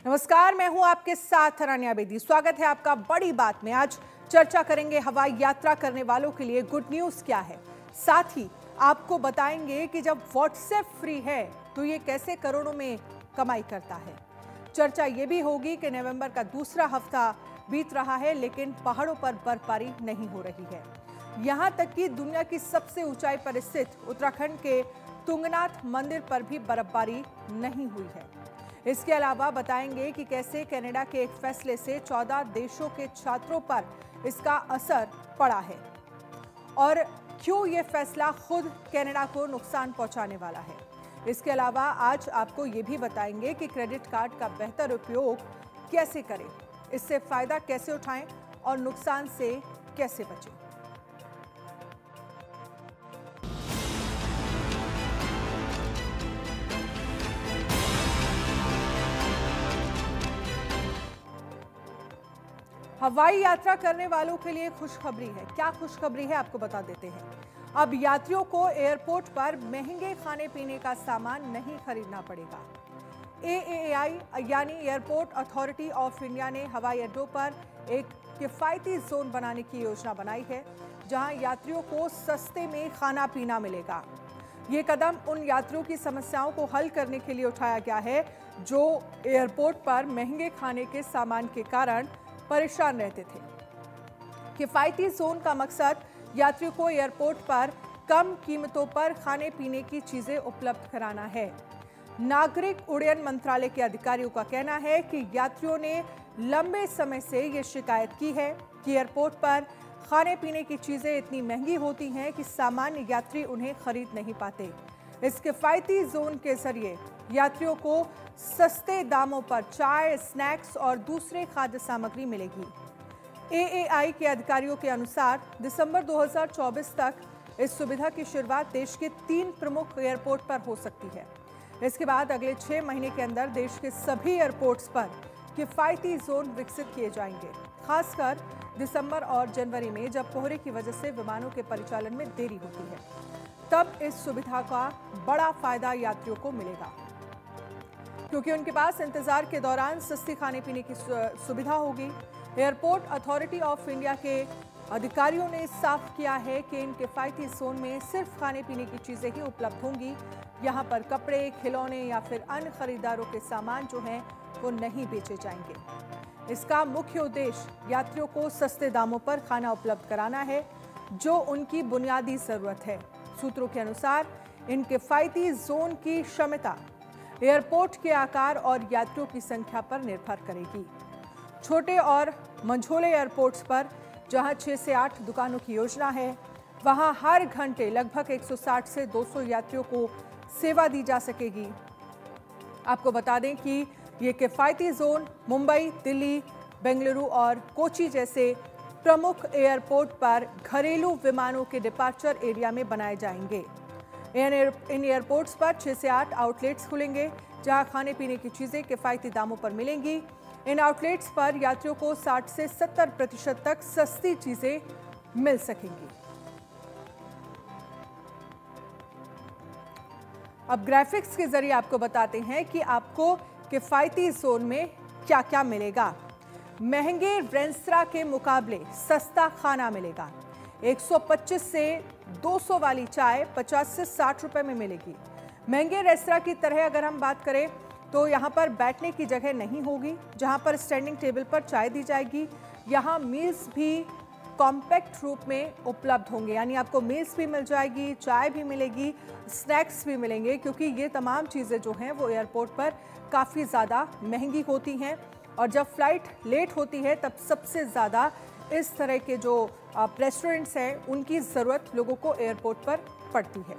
नमस्कार, मैं हूं आपके साथ अनन्या बेदी। स्वागत है आपका बड़ी बात में। आज चर्चा करेंगे हवाई यात्रा करने वालों के लिए गुड न्यूज क्या है। साथ ही आपको बताएंगे कि जब व्हाट्सएप फ्री है तो ये कैसे करोड़ों में कमाई करता है। चर्चा ये भी होगी कि नवंबर का दूसरा हफ्ता बीत रहा है लेकिन पहाड़ों पर बर्फबारी नहीं हो रही है। यहां तक कि दुनिया की सबसे ऊंचाई पर स्थित उत्तराखंड के तुंगनाथ मंदिर पर भी बर्फबारी नहीं हुई है। इसके अलावा बताएंगे कि कैसे कनाडा के एक फैसले से 14 देशों के छात्रों पर इसका असर पड़ा है और क्यों ये फैसला खुद कनाडा को नुकसान पहुंचाने वाला है। इसके अलावा आज आपको ये भी बताएंगे कि क्रेडिट कार्ड का बेहतर उपयोग कैसे करें, इससे फायदा कैसे उठाएं और नुकसान से कैसे बचें। हवाई यात्रा करने वालों के लिए खुशखबरी है। क्या खुशखबरी है आपको बता देते हैं। अब यात्रियों को एयरपोर्ट पर महंगे खाने पीने का सामान नहीं खरीदना पड़ेगा। AAI यानी एयरपोर्ट अथॉरिटी ऑफ इंडिया ने हवाई अड्डों पर एक किफायती जोन बनाने की योजना बनाई है जहां यात्रियों को सस्ते में खाना पीना मिलेगा। ये कदम उन यात्रियों की समस्याओं को हल करने के लिए उठाया गया है जो एयरपोर्ट पर महंगे खाने के सामान के कारण परेशान रहते थे। किफायती जोन का मकसद यात्रियों को एयरपोर्ट पर कम कीमतों पर खाने पीने की चीजें उपलब्ध कराना है। नागरिक उड्डयन मंत्रालय के अधिकारियों का कहना है कि यात्रियों ने लंबे समय से ये शिकायत की है कि एयरपोर्ट पर खाने पीने की चीजें इतनी महंगी होती हैं कि सामान्य यात्री उन्हें खरीद नहीं पाते। इस किफायती जोन के जरिए यात्रियों को सस्ते दामों पर चाय, स्नैक्स और दूसरे खाद्य सामग्री मिलेगी। AAI के अधिकारियों के अनुसार दिसंबर 2024 तक इस सुविधा की शुरुआत देश के 3 प्रमुख एयरपोर्ट पर हो सकती है। इसके बाद अगले 6 महीने के अंदर देश के सभी एयरपोर्ट्स पर किफायती जोन विकसित किए जाएंगे, खासकर दिसंबर और जनवरी में जब कोहरे की वजह से विमानों के परिचालन में देरी होती है। तब इस सुविधा का बड़ा फायदा यात्रियों को मिलेगा क्योंकि उनके पास इंतजार के दौरान सस्ती खाने पीने की सुविधा होगी। एयरपोर्ट अथॉरिटी ऑफ इंडिया के अधिकारियों ने साफ किया है कि इन किफायती जोन में सिर्फ खाने पीने की चीजें ही उपलब्ध होंगी। यहाँ पर कपड़े, खिलौने या फिर अन्य खरीदारों के सामान जो हैं वो नहीं बेचे जाएंगे। इसका मुख्य उद्देश्य यात्रियों को सस्ते दामों पर खाना उपलब्ध कराना है जो उनकी बुनियादी जरूरत है। सूत्रों के अनुसार इन किफायती जोन की क्षमता एयरपोर्ट के आकार और यात्रियों की संख्या पर निर्भर करेगी। छोटे और मंझोले एयरपोर्ट्स पर जहां 6 से 8 दुकानों की योजना है, वहां हर घंटे लगभग 160 से 200 यात्रियों को सेवा दी जा सकेगी। आपको बता दें कि ये किफायती जोन मुंबई, दिल्ली, बेंगलुरु और कोची जैसे प्रमुख एयरपोर्ट पर घरेलू विमानों के डिपार्चर एरिया में बनाए जाएंगे। इन एयरपोर्ट्स पर 6 से 8 आउटलेट्स खुलेंगे जहां खाने पीने की चीजें किफायती दामों पर मिलेंगी। इन आउटलेट्स पर यात्रियों को 60 से 70% तक सस्ती चीजें मिल सकेंगी। अब ग्राफिक्स के जरिए आपको बताते हैं कि आपको किफायती जोन में क्या क्या मिलेगा। महंगे रेस्तरां के मुकाबले सस्ता खाना मिलेगा। 125 से 200 वाली चाय 50 से 60 रुपए में मिलेगी। महंगे रेस्तरां की तरह अगर हम बात करें तो यहाँ पर बैठने की जगह नहीं होगी जहाँ पर स्टैंडिंग टेबल पर चाय दी जाएगी। यहाँ मील्स भी कॉम्पैक्ट रूप में उपलब्ध होंगे, यानी आपको मील्स भी मिल जाएगी, चाय भी मिलेगी, स्नैक्स भी मिलेंगे क्योंकि ये तमाम चीज़ें जो हैं वो एयरपोर्ट पर काफ़ी ज़्यादा महंगी होती हैं और जब फ्लाइट लेट होती है तब सबसे ज़्यादा इस तरह के जो रेस्टोरेंट्स हैं उनकी ज़रूरत लोगों को एयरपोर्ट पर पड़ती है।